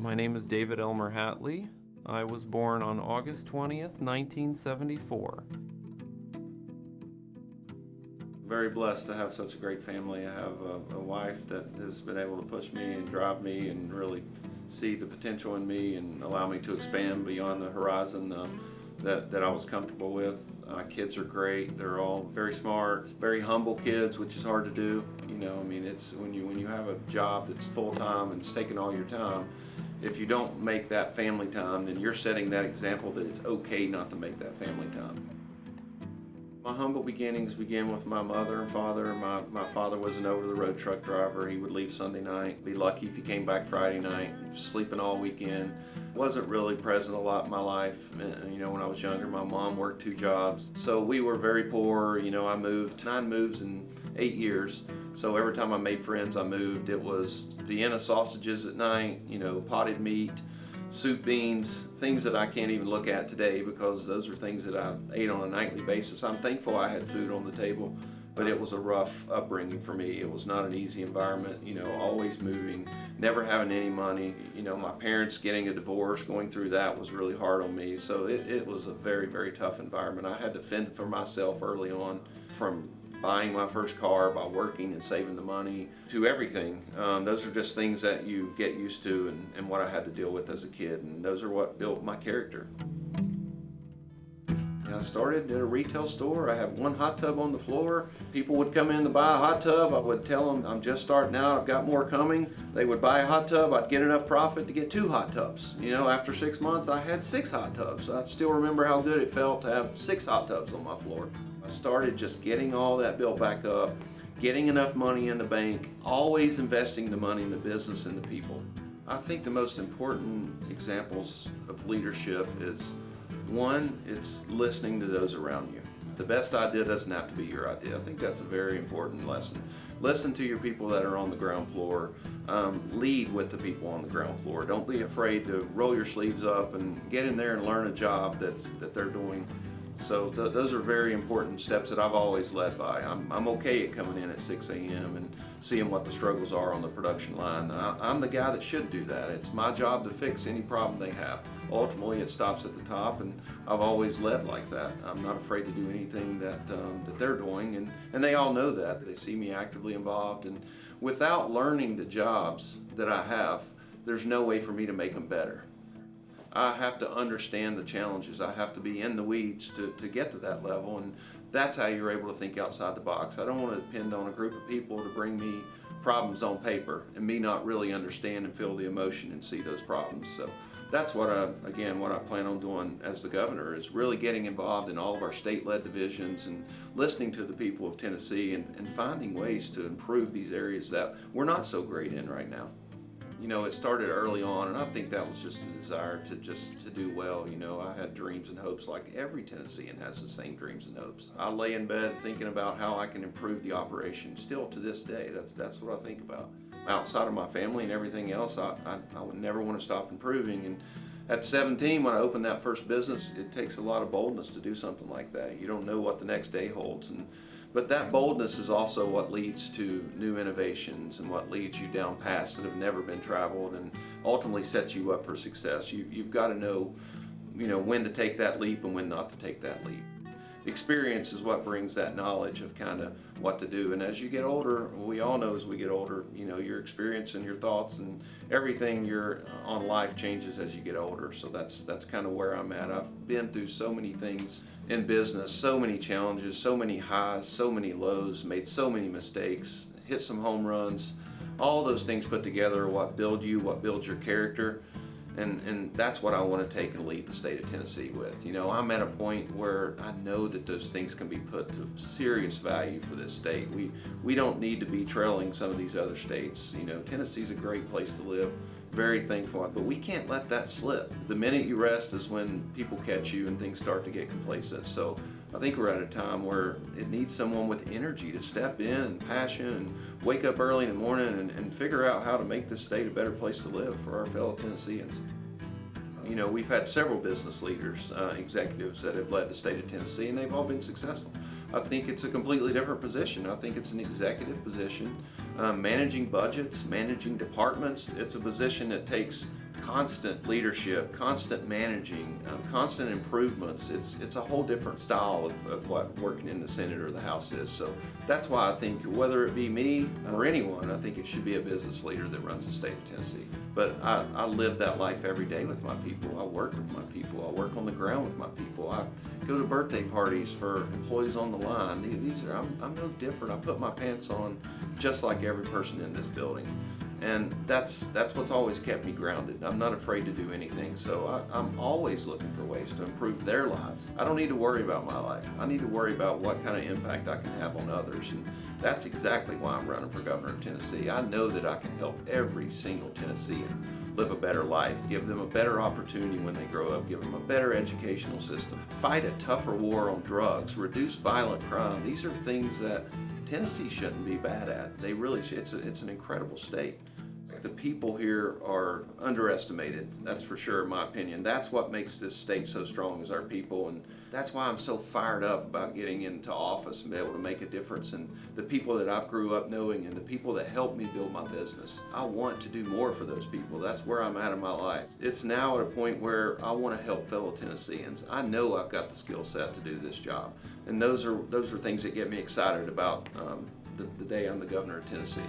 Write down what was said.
My name is David Elmer Hatley. I was born on August 20th, 1974. Very blessed to have such a great family. I have a wife that has been able to push me and drive me and really see the potential in me and allow me to expand beyond the horizon that I was comfortable with. My kids are great. They're all very smart, very humble kids, which is hard to do. It's when you have a job that's full-time and it's taking all your time, if you don't make that family time, then you're setting that example that it's okay not to make that family time. My humble beginnings began with my mother and father. My father was an over-the-road truck driver. He would leave Sunday night, be lucky if he came back Friday night, he was sleeping all weekend. Wasn't really present a lot in my life. When I was younger, my mom worked 2 jobs. So we were very poor. I moved 9 moves in 8 years. So every time I made friends, I moved. It was Vienna sausages at night, potted meat, soup beans, things that I can't even look at today because those are things that I ate on a nightly basis. I'm thankful I had food on the table, but it was a rough upbringing for me. It was not an easy environment, always moving, never having any money. My parents getting a divorce, going through that was really hard on me. So it was a very, very tough environment. I had to fend for myself early on, from buying my first car, by working and saving the money, to everything. Those are just things that you get used to and what I had to deal with as a kid, and those are what built my character. I started at a retail store. I had 1 hot tub on the floor. People would come in to buy a hot tub. I would tell them, I'm just starting out, I've got more coming. They would buy a hot tub. I'd get enough profit to get 2 hot tubs. After 6 months, I had 6 hot tubs. I still remember how good it felt to have 6 hot tubs on my floor. I started just getting all that built back up, getting enough money in the bank, always investing the money in the business and the people. I think the most important examples of leadership is, 1, it's listening to those around you. The best idea doesn't have to be your idea. I think that's a very important lesson. Listen to your people that are on the ground floor. Lead with the people on the ground floor. Don't be afraid to roll your sleeves up and get in there and learn a job that they're doing. So those are very important steps that I've always led by. I'm okay at coming in at 6 a.m. and seeing what the struggles are on the production line. I'm the guy that should do that. It's my job to fix any problem they have. Ultimately, it stops at the top, and I've always led like that. I'm not afraid to do anything that they're doing, and they all know that. They see me actively involved, and without learning the jobs that I have, there's no way for me to make them better. I have to understand the challenges. I have to be in the weeds to get to that level, and that's how you're able to think outside the box. I don't want to depend on a group of people to bring me problems on paper and me not really understand and feel the emotion and see those problems. So that's what I plan on doing as the governor, is really getting involved in all of our state-led divisions and listening to the people of Tennessee and finding ways to improve these areas that we're not so great in right now. It started early on, and I think that was just a desire to do well. I had dreams and hopes like every Tennessean has the same dreams and hopes. I lay in bed thinking about how I can improve the operation. Still to this day, that's what I think about. Outside of my family and everything else, I would never want to stop improving. And at 17, when I opened that first business, it takes a lot of boldness to do something like that. You don't know what the next day holds. But that boldness is also what leads to new innovations and what leads you down paths that have never been traveled and ultimately sets you up for success. You've got to know, when to take that leap and when not to take that leap. Experience is what brings that knowledge of kind of what to do. And as you get older, we all know as we get older, your experience and your thoughts and everything you're on life changes as you get older. So that's kind of where I'm at. I've been through so many things in business, so many challenges, so many highs, so many lows, made so many mistakes, hit some home runs. All those things put together are what build you, what builds your character. And that's what I want to take and lead the state of Tennessee with. I'm at a point where I know that those things can be put to serious value for this state. We don't need to be trailing some of these other states. Tennessee's a great place to live, very thankful, but we can't let that slip. The minute you rest is when people catch you and things start to get complacent. So I think we're at a time where it needs someone with energy to step in and passion and wake up early in the morning and figure out how to make this state a better place to live for our fellow Tennesseans. We've had several business leaders, executives that have led the state of Tennessee, and they've all been successful. I think it's a completely different position. I think it's an executive position, managing budgets, managing departments. It's a position that takes constant leadership, constant managing, constant improvements. It's a whole different style of what working in the Senate or the House is. So that's why I think whether it be me or anyone, I think it should be a business leader that runs the state of Tennessee. But I live that life every day with my people. I work with my people. I work on the ground with my people. I go to birthday parties for employees on the line. I'm no different. I put my pants on just like every person in this building. And that's what's always kept me grounded. I'm not afraid to do anything, so I'm always looking for ways to improve their lives. I don't need to worry about my life. I need to worry about what kind of impact I can have on others, and that's exactly why I'm running for governor of Tennessee. I know that I can help every single Tennessean live a better life, give them a better opportunity when they grow up, give them a better educational system, fight a tougher war on drugs, reduce violent crime. These are things that Tennessee shouldn't be bad at. They really should. It's an incredible state. The people here are underestimated, that's for sure in my opinion. That's what makes this state so strong is our people, and that's why I'm so fired up about getting into office and be able to make a difference in the people that I've grew up knowing and the people that helped me build my business. I want to do more for those people. That's where I'm at in my life. It's now at a point where I want to help fellow Tennesseans. I know I've got the skill set to do this job, and those are things that get me excited about the day I'm the governor of Tennessee.